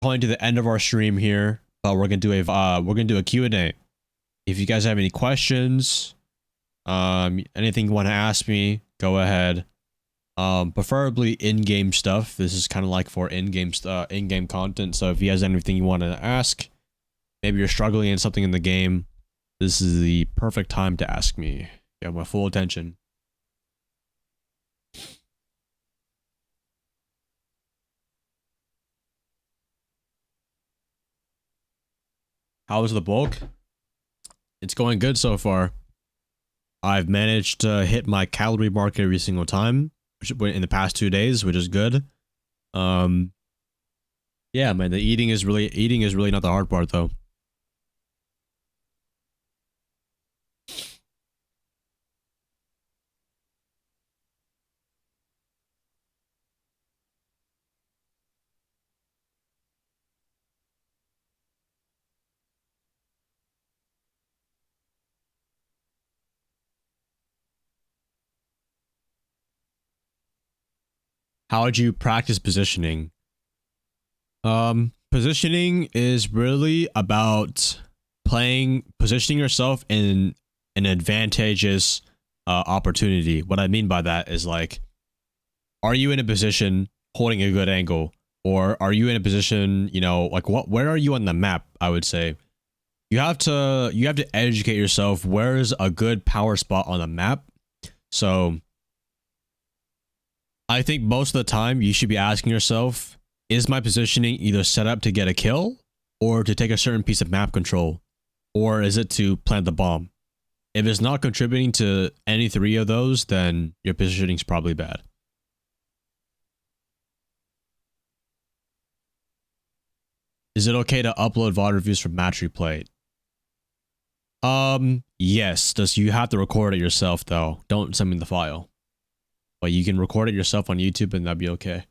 Going to the end of our stream here, but we're gonna do a Q&A. If you guys have any questions, anything you want to ask me, go ahead. Preferably in-game stuff. This is kind of like for in-game content. So if you guys have anything you want to ask, maybe you're struggling in something in the game, this is the perfect time to ask me. You have my full attention. How was the bulk? It's going good so far. I've managed to hit my calorie mark every single time, which in the past 2 days, which is good. Yeah, man, the eating is really not the hard part though. How would you practice positioning? Positioning is really about positioning yourself in an advantageous opportunity. What I mean by that is like, are you in a position holding a good angle? Or are you in a position, you know, like where are you on the map? I would say you have to educate yourself. Where is a good power spot on the map? So I think most of the time you should be asking yourself, is my positioning either set up to get a kill or to take a certain piece of map control? Or is it to plant the bomb? If it's not contributing to any three of those, then your positioning is probably bad. Is it okay to upload VOD reviews from match replay? Yes. You have to record it yourself though. Don't send me the file. But you can record it yourself on YouTube and that'd be okay.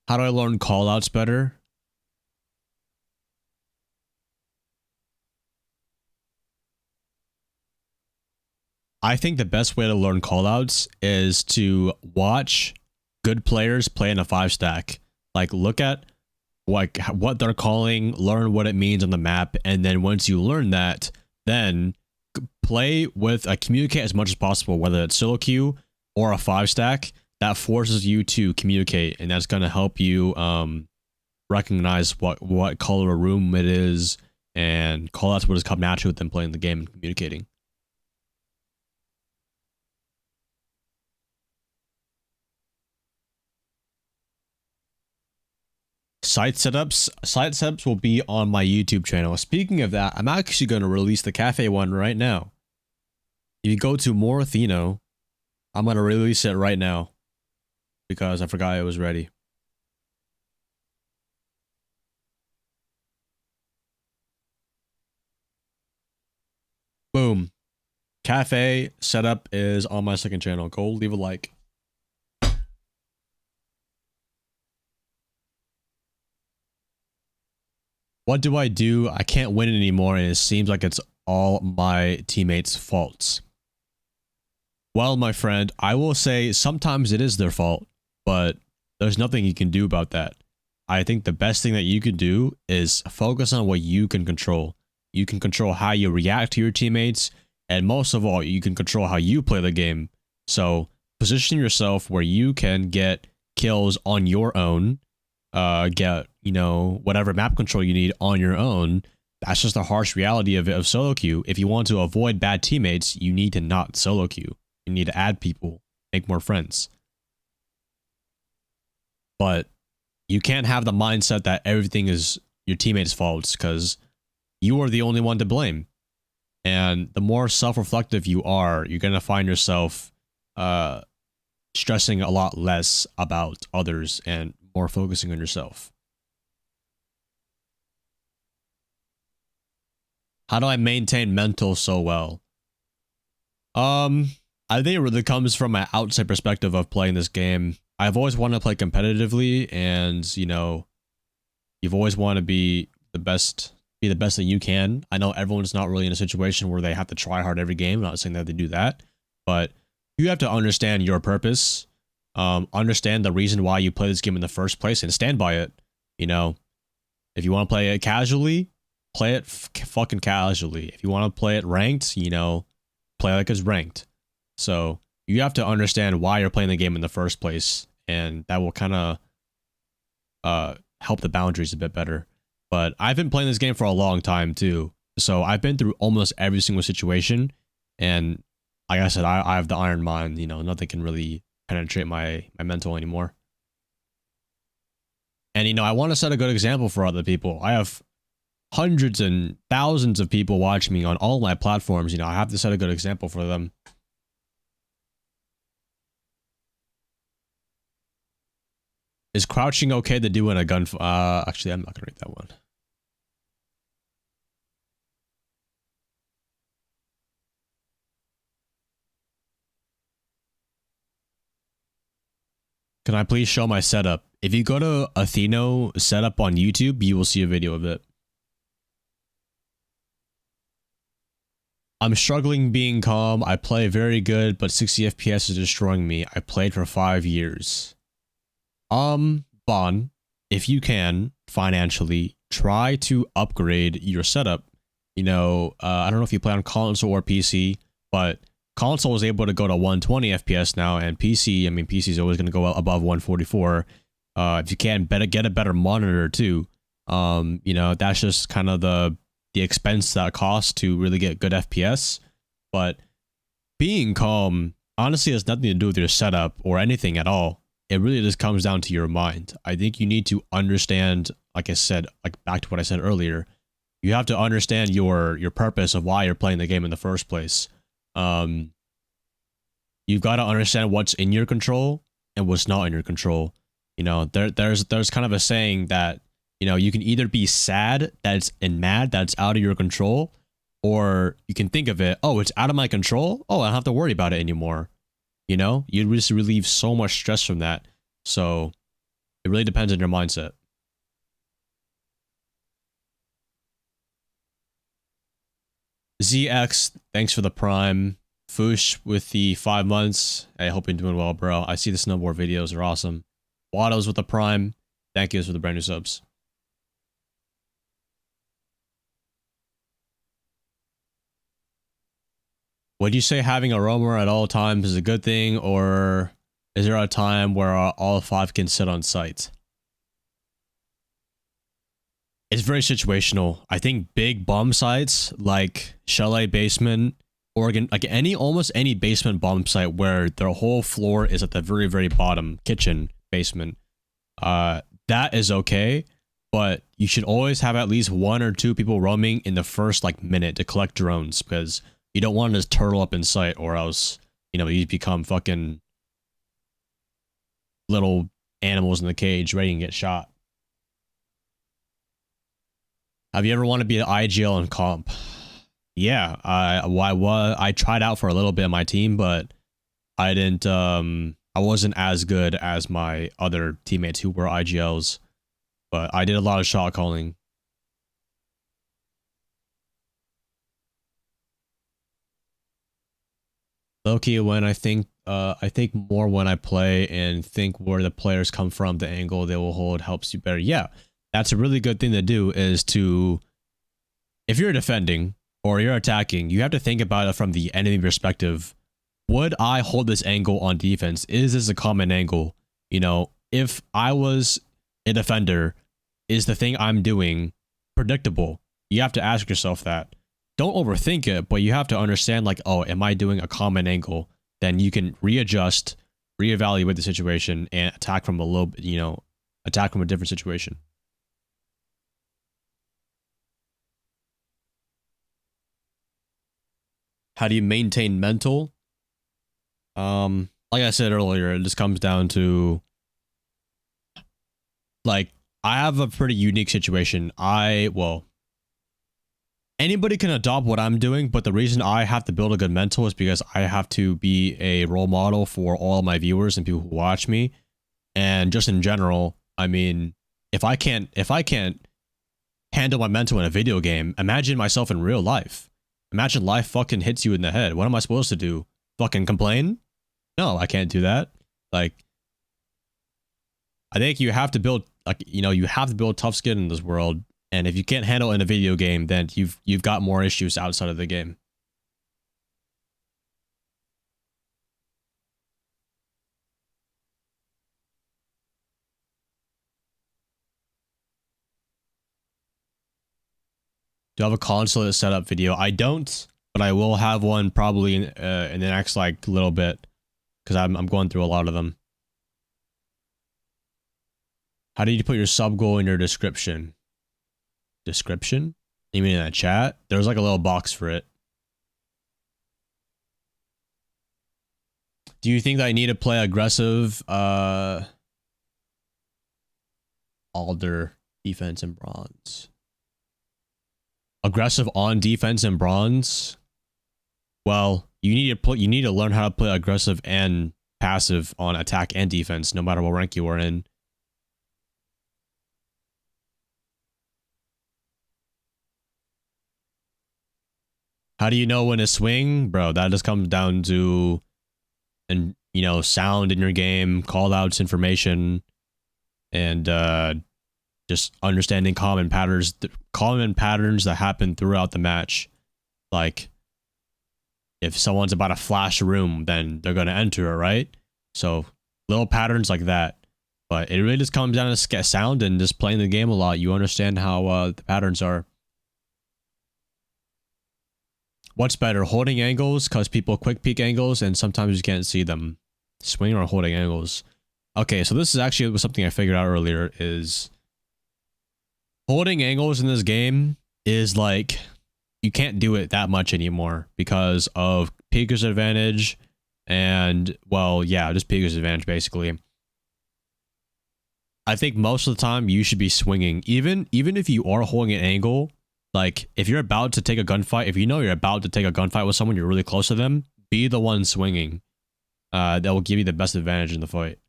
How do I learn callouts better? I think the best way to learn callouts is to watch good players play in a 5-stack. Like look at what they're calling, learn what it means on the map, and then once you learn that, then communicate as much as possible, whether it's solo queue or a 5-stack. That forces you to communicate, and that's going to help you recognize what color of room it is, and callouts will just come naturally with them playing the game and communicating. Site setups will be on my YouTube channel. Speaking of that, I'm actually going to release the cafe one right now. If you go to more Athieno, I'm going to release it right now because I forgot it was ready. Boom. Cafe setup is on my second channel. Go leave a like. What do? I can't win anymore and it seems like it's all my teammates' faults. Well, my friend, I will say sometimes it is their fault, but there's nothing you can do about that. I think the best thing that you can do is focus on what you can control. You can control how you react to your teammates, and most of all, you can control how you play the game. So position yourself where you can get kills on your own, get, you know, whatever map control you need on your own. That's just the harsh reality of solo queue. If you want to avoid bad teammates, you need to not solo queue. You need to add people, make more friends. But you can't have the mindset that everything is your teammates' faults, because you are the only one to blame. And the more self-reflective you are, you're going to find yourself stressing a lot less about others and more focusing on yourself. How do I maintain mental so well? I think it really comes from my outside perspective of playing this game. I've always wanted to play competitively, and you know, you've always wanted to be the best that you can. I know everyone's not really in a situation where they have to try hard every game. I'm not saying that they do that, but you have to understand your purpose. Understand the reason why you play this game in the first place and stand by it. You know, if you want to play it casually, play it fucking casually. If you want to play it ranked, you know, play like it's ranked. So you have to understand why you're playing the game in the first place, and that will kind of help the boundaries a bit better. But I've been playing this game for a long time too, so I've been through almost every single situation, and like I said, I have the iron mind. You know, nothing can really penetrate my mental anymore. And you know, I want to set a good example for other people. I have hundreds and thousands of people watching me on all my platforms. You know, I have to set a good example for them. Is crouching okay to do in a gun? Actually, I'm not gonna read that one. Can I please show my setup? If you go to Athieno setup on YouTube, you will see a video of it. I'm struggling being calm. I play very good, but 60 FPS is destroying me. I played for 5 years. Bon, if you can, financially, try to upgrade your setup. You know, I don't know if you play on console or PC, but console is able to go to 120 FPS now, and PC, I mean, PC is always going to go above 144. If you can, get a better monitor too. You know, that's just kind of the expense that costs to really get good FPS. But being calm honestly has nothing to do with your setup or anything at all. It really just comes down to your mind. I think you need to understand, like I said, like back to what I said earlier, you have to understand your purpose of why you're playing the game in the first place. You've got to understand what's in your control and what's not in your control. You know, there's kind of a saying that, you know, you can either be sad and mad that's out of your control, or you can think of it, oh, it's out of my control. Oh, I don't have to worry about it anymore. You know, you just relieve so much stress from that. So it really depends on your mindset. ZX, thanks for the prime. Foosh with the 5 months. I hope you're doing well, bro. I see the snowboard videos are awesome. Wattos with the prime. Thank you for the brand new subs. Would you say having a roamer at all times is a good thing, or is there a time where all 5 can sit on site? It's very situational. I think big bomb sites like Chalet Basement, Oregon, like almost any basement bomb site where their whole floor is at the very, very bottom, kitchen, basement, that is okay. But you should always have at least 1 or 2 people roaming in the first like minute to collect drones, because you don't want to just turtle up in sight, or else, you know, you become fucking little animals in the cage ready to get shot. Have you ever wanted to be an IGL in comp? Yeah, I tried out for a little bit in my team, but I didn't, I wasn't as good as my other teammates who were IGLs, but I did a lot of shot calling. Low-key, when I think more when I play and think where the players come from, the angle they will hold helps you better. Yeah, that's a really good thing to do, is to, if you're defending or you're attacking, you have to think about it from the enemy perspective. Would I hold this angle on defense? Is this a common angle? You know, if I was a defender, is the thing I'm doing predictable? You have to ask yourself that. Don't overthink it, but you have to understand, like, oh, am I doing a common angle? Then you can readjust, reevaluate the situation, and attack from a little bit, you know, attack from a different situation. How do you maintain mental? Like I said earlier, it just comes down to, like, I have a pretty unique situation. Well, anybody can adopt what I'm doing, but the reason I have to build a good mental is because I have to be a role model for all my viewers and people who watch me. And just in general, I mean, if I can't handle my mental in a video game, imagine myself in real life. Imagine life fucking hits you in the head. What am I supposed to do? Fucking complain? No, I can't do that. Like, I think you have to build, like, you know, you have to build tough skin in this world. And if you can't handle it in a video game, then you've got more issues outside of the game. Do I have a console setup video? I don't, but I will have one probably in the next like little bit, because I'm going through a lot of them. How do you put your sub goal in your description? Description? You mean in that chat? There's like a little box for it. Do you think that I need to play aggressive Alder defense and bronze? Aggressive on defense and bronze? Well, you need to learn how to play aggressive and passive on attack and defense, no matter what rank you are in. How do you know when to swing? Bro, that just comes down to, and you know, sound in your game, call outs, information, and just understanding common patterns that happen throughout the match. Like, if someone's about to flash a room, then they're gonna enter it, right? So little patterns like that. But it really just comes down to sound and just playing the game a lot. You understand how the patterns are. What's better, holding angles, because people quick peek angles and sometimes you can't see them. Swing or holding angles. Okay, so this is actually something I figured out earlier, is holding angles in this game is like, you can't do it that much anymore because of peeker's advantage and, well, yeah, just peeker's advantage basically. I think most of the time you should be swinging, even if you are holding an angle. Like, if you're about to take a gunfight, if you know you're about to take a gunfight with someone, you're really close to them, be the one swinging. That will give you the best advantage in the fight.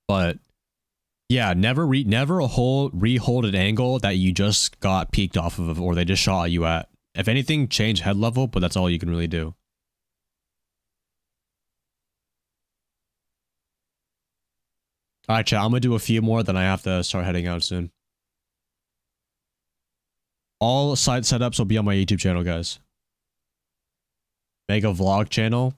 But yeah, never re-hold an angle that you just got peeked off of or they just shot at you at. If anything, change head level, but that's all you can really do. Alright, chat, I'm gonna do a few more, then I have to start heading out soon. All site setups will be on my YouTube channel, guys. Make a vlog channel.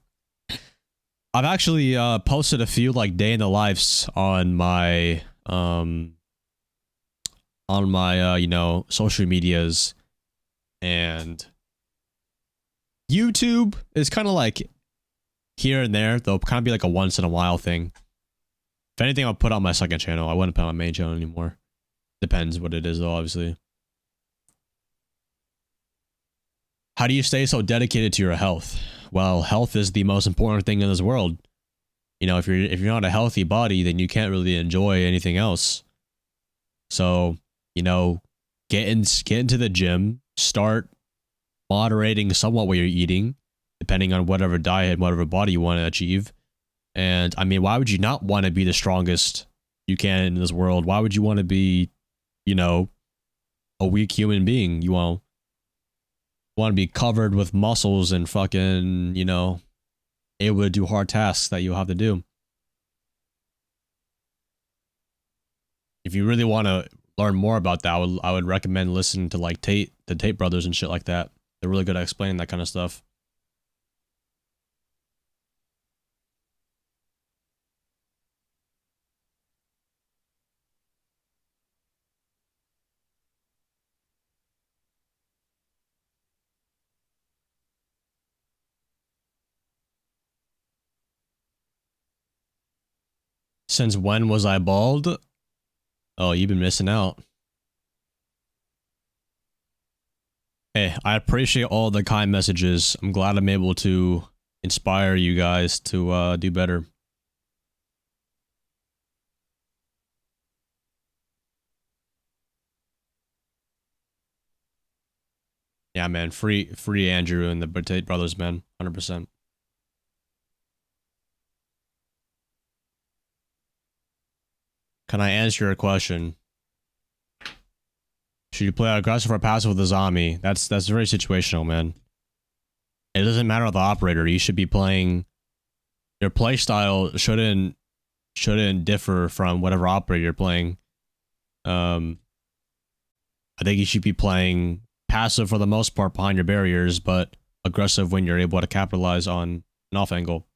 I've actually posted a few like day in the lives on my you know, social medias, and YouTube is kind of like here and there. They'll kind of be like a once in a while thing. If anything, I'll put on my second channel. I wouldn't put on my main channel anymore. Depends what it is though, obviously. How do you stay so dedicated to your health? Well, health is the most important thing in this world. You know, if you're not a healthy body, then you can't really enjoy anything else. So, you know, get into the gym, start moderating somewhat what you're eating, depending on whatever diet, whatever body you want to achieve. And I mean, why would you not want to be the strongest you can in this world? Why would you want to be, you know, a weak human being? You want to be covered with muscles and fucking, you know, able to do hard tasks that you have to do. If you really want to learn more about that, I would recommend listening to like the Tate brothers and shit like that. They're really good at explaining that kind of stuff. Since when was I bald? Oh, you've been missing out. Hey, I appreciate all the kind messages. I'm glad I'm able to inspire you guys to do better. Yeah, man, free Andrew and the Tate brothers, man, 100%. Can I answer your question? Should you play aggressive or passive with a zombie? That's very situational, man. It doesn't matter with the operator. You should be playing. Your play style shouldn't shouldn't differ from whatever operator you're playing. I think you should be playing passive for the most part behind your barriers, but aggressive when you're able to capitalize on an off angle.